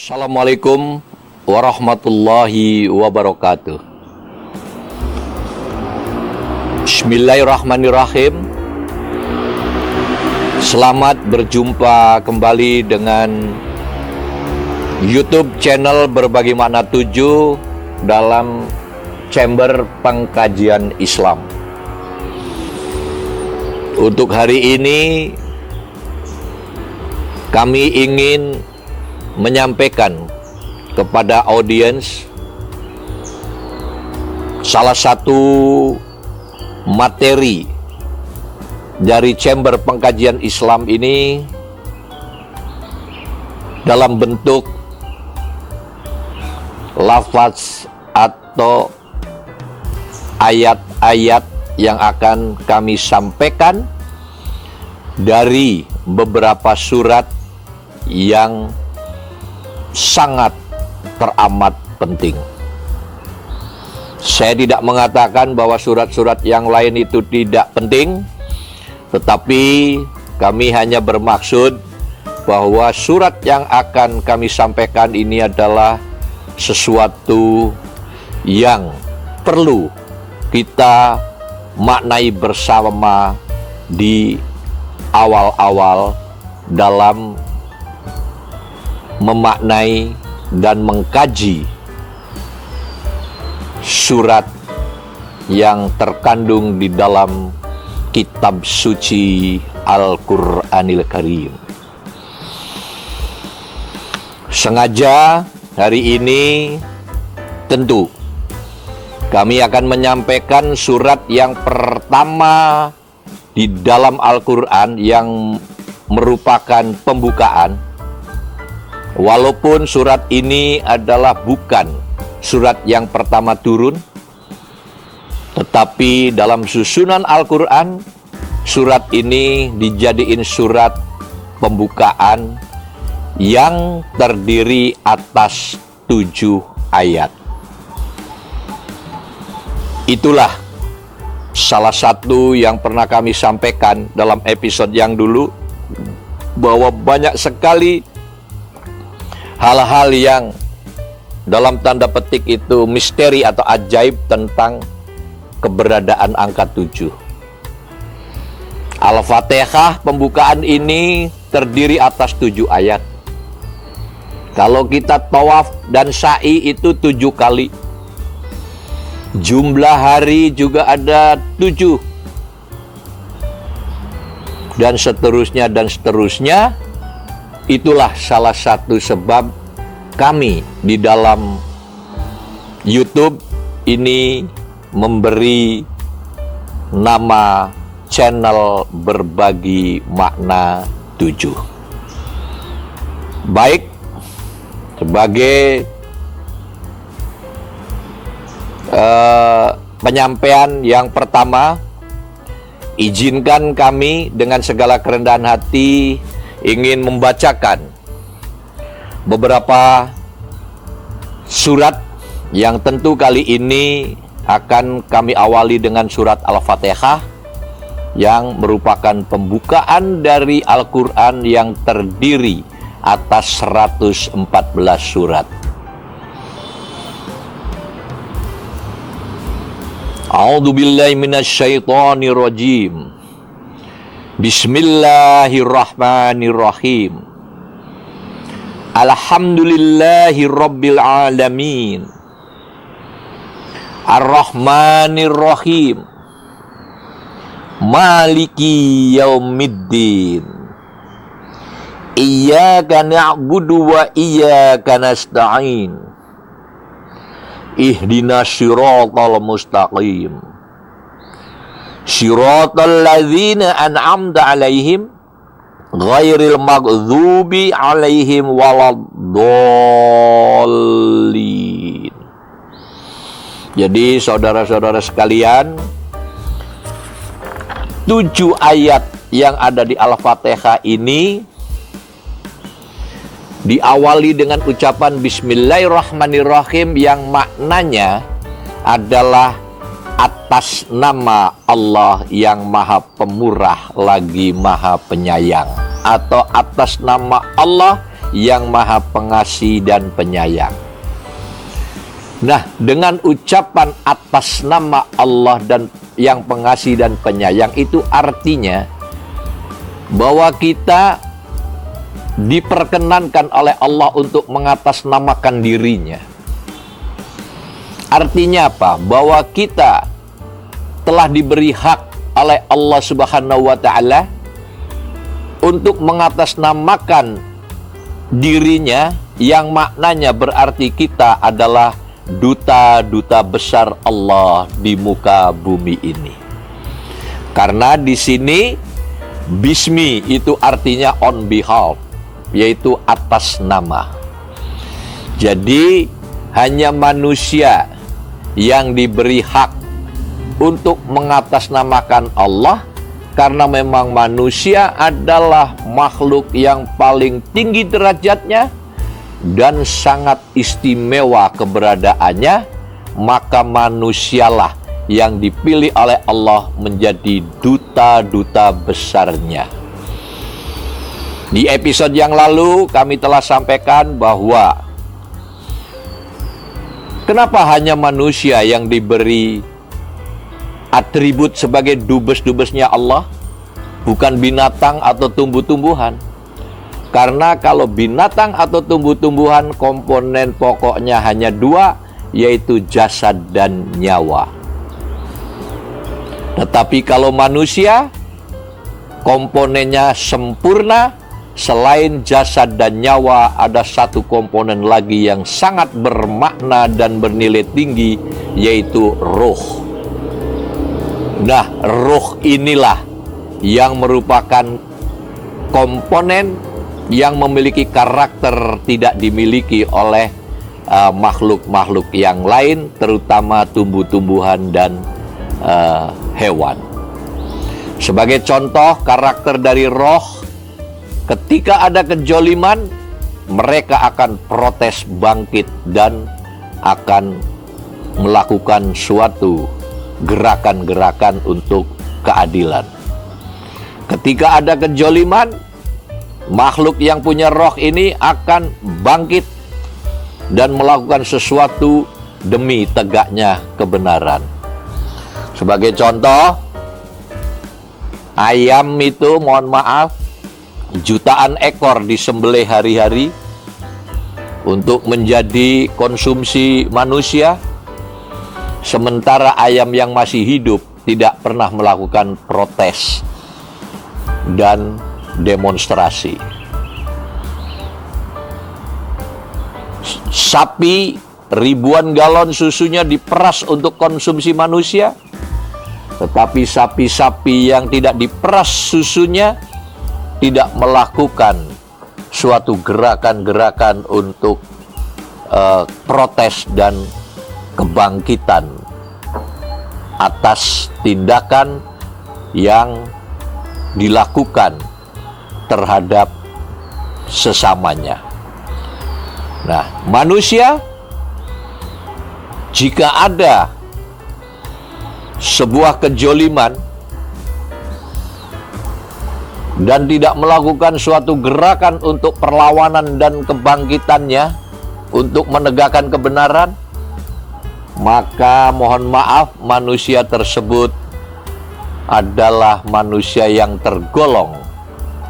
Assalamualaikum warahmatullahi wabarakatuh. Bismillahirrahmanirrahim. Selamat berjumpa kembali dengan YouTube channel Berbagi Makna 7 dalam Chamber Pengkajian Islam. Untuk hari ini kami ingin menyampaikan kepada audiens salah satu materi dari Chamber Pengkajian Islam ini dalam bentuk lafaz atau ayat-ayat yang akan kami sampaikan dari beberapa surat yang sangat teramat penting. Saya tidak mengatakan bahwa surat-surat yang lain itu tidak penting, tetapi kami hanya bermaksud bahwa surat yang akan kami sampaikan ini adalah sesuatu yang perlu kita maknai bersama di awal-awal dalam memaknai dan mengkaji surat yang terkandung di dalam kitab suci Al-Qur'anil Karim. Sengaja hari ini tentu kami akan menyampaikan surat yang pertama di dalam Al-Quran yang merupakan pembukaan. Walaupun surat ini adalah bukan surat yang pertama turun, tetapi dalam susunan Al-Quran, surat ini dijadiin surat pembukaan yang terdiri atas 7 ayat. Itulah salah satu yang pernah kami sampaikan dalam episode yang dulu, bahwa banyak sekali hal-hal yang dalam tanda petik itu misteri atau ajaib tentang keberadaan angka 7. Al-Fatihah pembukaan ini terdiri atas 7 ayat. Kalau kita tawaf dan sa'i itu 7 kali. Jumlah hari juga ada 7. Dan seterusnya dan seterusnya. Itulah salah satu sebab kami di dalam YouTube ini memberi nama channel Berbagi Makna 7. Baik, sebagai penyampaian yang pertama, izinkan kami dengan segala kerendahan hati ingin membacakan beberapa surat yang tentu kali ini akan kami awali dengan surat Al-Fatihah yang merupakan pembukaan dari Al-Quran yang terdiri atas 114 surat. A'udzubillahi minasyaitonirrajim. Bismillahirrahmanirrahim. Alhamdulillahi rabbil alamin. Ar-Rahmanir-Rahim. Maliki yaumiddin. Iyyaka na'budu wa iyyaka nasta'in. Ihdinas siratal mustaqim. Siratal ladzina an'amta 'alaihim ghairil maghdubi 'alaihim waladdallin. Jadi saudara-saudara sekalian, 7 ayat yang ada di Al-Fatihah ini diawali dengan ucapan Bismillahirrahmanirrahim yang maknanya adalah atas nama Allah yang Maha Pemurah lagi Maha Penyayang, atau atas nama Allah yang Maha Pengasih dan Penyayang. Nah, dengan ucapan atas nama Allah dan yang Pengasih dan Penyayang itu artinya bahwa kita diperkenankan oleh Allah untuk mengatasnamakan dirinya. Artinya apa? Bahwa kita telah diberi hak oleh Allah Subhanahu wa Ta'ala untuk mengatasnamakan dirinya, yang maknanya berarti kita adalah duta-duta besar Allah di muka bumi ini. Karena di sini bismi itu artinya on behalf, yaitu atas nama. Jadi hanya manusia yang diberi hak untuk mengatasnamakan Allah, karena memang manusia adalah makhluk yang paling tinggi derajatnya dan sangat istimewa keberadaannya, maka manusialah yang dipilih oleh Allah menjadi duta-duta besarnya. Di episode yang lalu kami telah sampaikan bahwa kenapa hanya manusia yang diberi atribut sebagai dubes-dubesnya Allah, bukan binatang atau tumbuh-tumbuhan. Karena kalau binatang atau tumbuh-tumbuhan komponen pokoknya hanya dua, yaitu jasad dan nyawa. Tetapi kalau manusia komponennya sempurna, selain jasad dan nyawa ada satu komponen lagi yang sangat bermakna dan bernilai tinggi, yaitu ruh. Nah, ruh inilah yang merupakan komponen yang memiliki karakter tidak dimiliki oleh makhluk-makhluk yang lain, terutama tumbuh-tumbuhan dan hewan. Sebagai contoh karakter dari roh, ketika ada kejoliman, mereka akan protes bangkit dan akan melakukan suatu gerakan-gerakan untuk keadilan. Ketika ada kejoliman, makhluk yang punya roh ini akan bangkit dan melakukan sesuatu demi tegaknya kebenaran. Sebagai contoh, ayam itu, mohon maaf, jutaan ekor disembelih hari-hari untuk menjadi konsumsi manusia, sementara ayam yang masih hidup tidak pernah melakukan protes dan demonstrasi. Sapi, ribuan galon susunya diperas untuk konsumsi manusia, tetapi sapi-sapi yang tidak diperas susunya tidak melakukan suatu gerakan-gerakan untuk protes dan kebangkitan atas tindakan yang dilakukan terhadap sesamanya. Nah, manusia, jika ada sebuah kejoliman dan tidak melakukan suatu gerakan untuk perlawanan dan kebangkitannya untuk menegakkan kebenaran, maka mohon maaf, manusia tersebut adalah manusia yang tergolong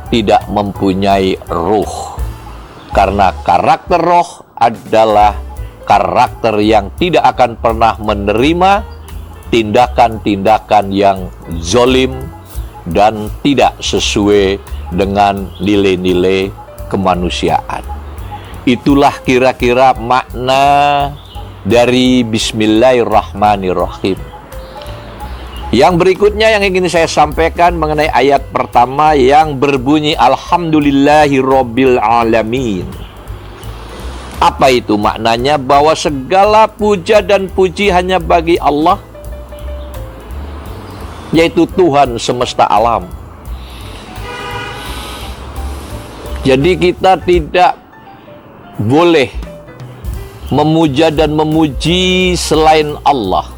tidak mempunyai ruh. Karena karakter roh adalah karakter yang tidak akan pernah menerima tindakan-tindakan yang zolim dan tidak sesuai dengan nilai-nilai kemanusiaan. Itulah kira-kira makna dari Bismillahirrahmanirrahim. Yang berikutnya yang ingin saya sampaikan mengenai ayat pertama yang berbunyi Alhamdulillahirabbil alamin. Apa itu maknanya? Bahwa segala puja dan puji hanya bagi Allah, yaitu Tuhan semesta alam. Jadi kita tidak boleh memuja dan memuji selain Allah,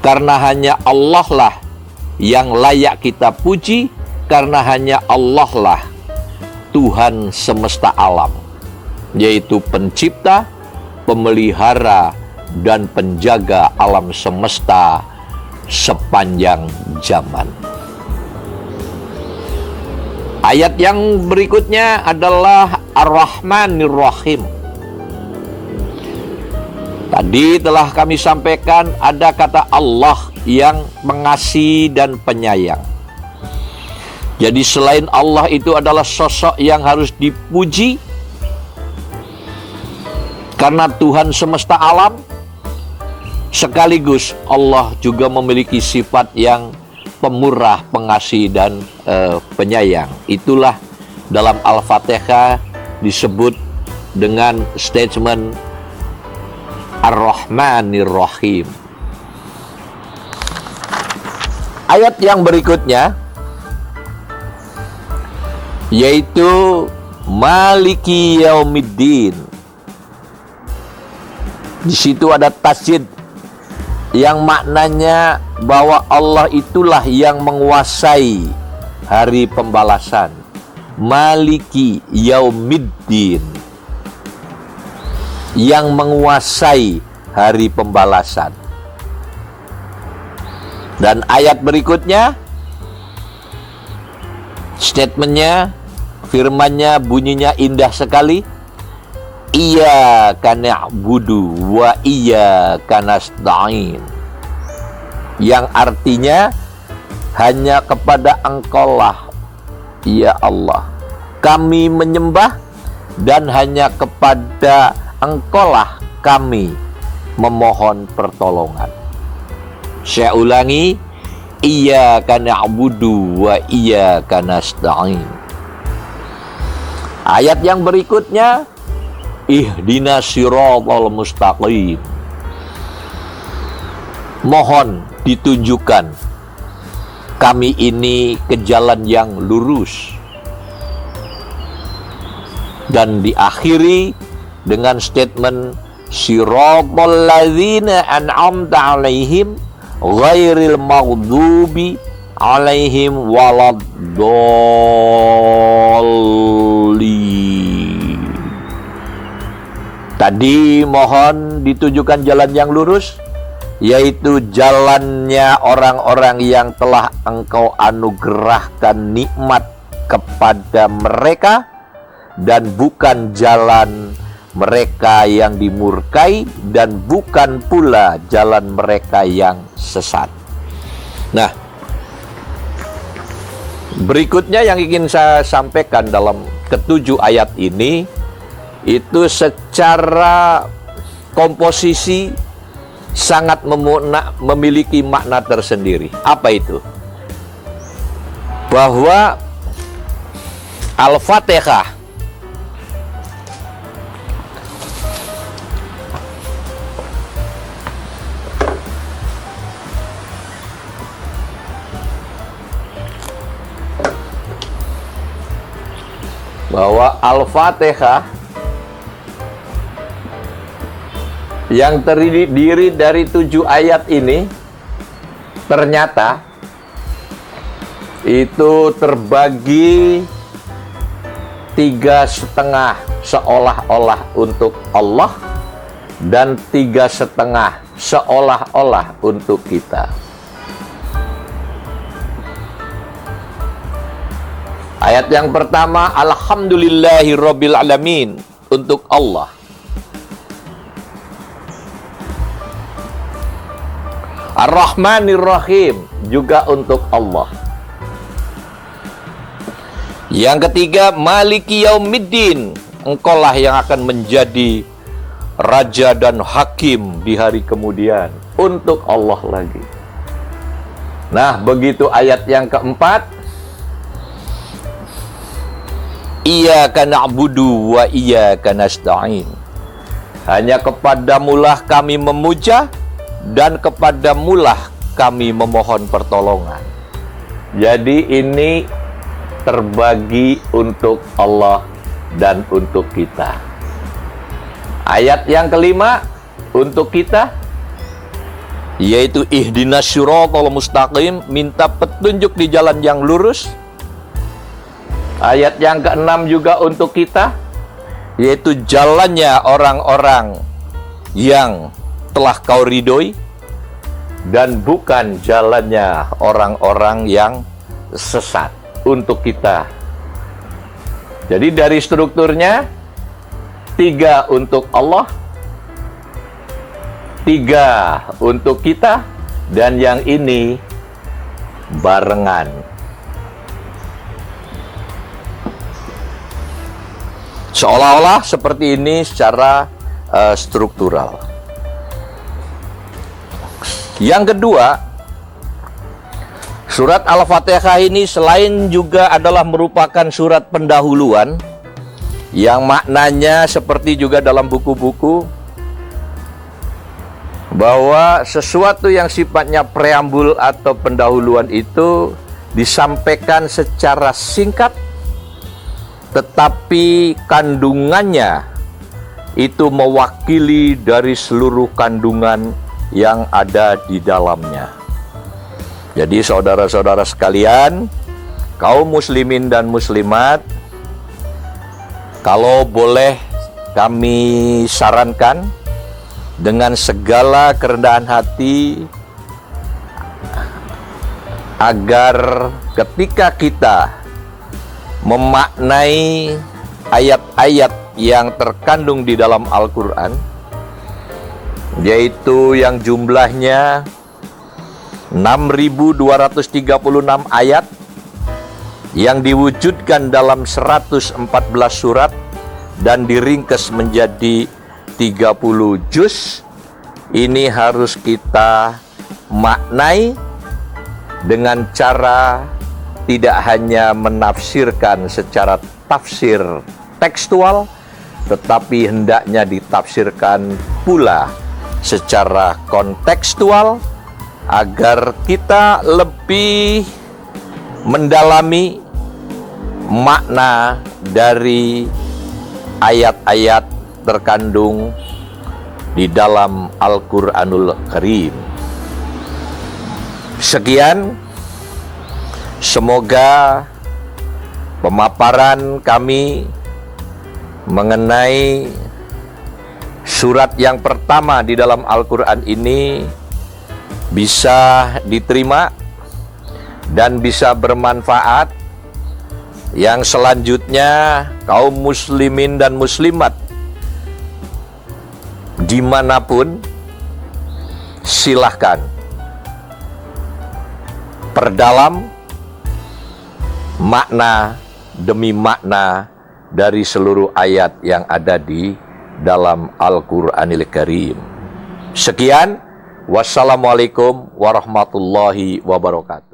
karena hanya Allah lah yang layak kita puji, karena hanya Allah lah Tuhan semesta alam, yaitu pencipta, pemelihara, dan penjaga alam semesta sepanjang zaman. Ayat yang berikutnya adalah Ar-Rahmanir Rahim. Tadi telah kami sampaikan ada kata Allah yang pengasih dan penyayang. Jadi selain Allah itu adalah sosok yang harus dipuji karena Tuhan semesta alam, sekaligus Allah juga memiliki sifat yang pemurah, pengasih, dan penyayang. Itulah dalam Al-Fatihah disebut dengan statement Ar-Rahmanir Rahim. Ayat yang berikutnya yaitu Maliki Yaumiddin. Di situ ada tasydid yang maknanya bahwa Allah itulah yang menguasai hari pembalasan. Maliki Yaumiddin, yang menguasai hari pembalasan. Dan ayat berikutnya, statementnya, firmannya bunyinya indah sekali. Iyyaka na'budu wa iyyaka nasta'in, yang artinya hanya kepada Engkaulah ya Allah kami menyembah, dan hanya kepada Engkaulah kami memohon pertolongan. Saya ulangi, iyyaka na'budu wa iyyaka nasta'in. Ayat yang berikutnya, ihdinas siratal mustaqim. Mohon ditunjukkan kami ini ke jalan yang lurus. Dan diakhiri dengan statement siratal ladzina an'amta 'alaihim ghairil maghdubi 'alaihim waladdallin. Tadi mohon ditunjukkan jalan yang lurus, yaitu jalannya orang-orang yang telah Engkau anugerahkan nikmat kepada mereka, dan bukan jalan mereka yang dimurkai, dan bukan pula jalan mereka yang sesat. Nah, berikutnya yang ingin saya sampaikan dalam ketujuh ayat ini, itu secara komposisi sangat memiliki makna tersendiri. Apa itu? Bahwa Al-Fatihah yang terdiri dari 7 ayat ini ternyata itu terbagi 3,5 seolah-olah untuk Allah, dan 3,5 seolah-olah untuk kita. Ayat yang pertama, Alhamdulillahirabbil alamin, untuk Allah. Ar-Rahmanir Rahim, juga untuk Allah. Yang ketiga, Maliki Yaumiddin, Engkaulah yang akan menjadi Raja dan Hakim di hari kemudian, untuk Allah lagi. Nah, begitu ayat yang keempat, Iyyaka na'budu wa iyyaka nasta'in, hanya kepadamulah kami memuja, dan kepadamulah kami memohon pertolongan. Jadi ini terbagi untuk Allah dan untuk kita. Ayat yang kelima untuk kita, yaitu ihdinas siratal mustaqim, minta petunjuk di jalan yang lurus. Ayat yang ke-6 juga untuk kita, yaitu jalannya orang-orang yang telah kau ridhoi dan bukan jalannya orang-orang yang sesat untuk kita. Jadi dari strukturnya 3 untuk Allah, 3 untuk kita, dan yang ini barengan. Seolah-olah seperti ini secara struktural. Yang kedua, surat Al-Fatihah ini selain juga adalah merupakan surat pendahuluan yang maknanya seperti juga dalam buku-buku bahwa sesuatu yang sifatnya preambul atau pendahuluan itu disampaikan secara singkat, tetapi kandungannya itu mewakili dari seluruh kandungan yang ada di dalamnya. Jadi saudara-saudara sekalian, kaum muslimin dan muslimat, kalau boleh kami sarankan dengan segala kerendahan hati, agar ketika kita memaknai ayat-ayat yang terkandung di dalam Al-Quran, yaitu yang jumlahnya 6.236 ayat yang diwujudkan dalam 114 surat dan diringkas menjadi 30 juz, ini harus kita maknai dengan cara tidak hanya menafsirkan secara tafsir tekstual, tetapi hendaknya ditafsirkan pula secara kontekstual agar kita lebih mendalami makna dari ayat-ayat terkandung di dalam Al-Quranul Karim. Sekian, semoga pemaparan kami mengenai surat yang pertama di dalam Al-Quran ini bisa diterima dan bisa bermanfaat. Yang selanjutnya, kaum muslimin dan muslimat dimanapun, silahkan perdalam makna demi makna dari seluruh ayat yang ada di dalam Al-Quranil Karim. Sekian, wassalamualaikum warahmatullahi wabarakatuh.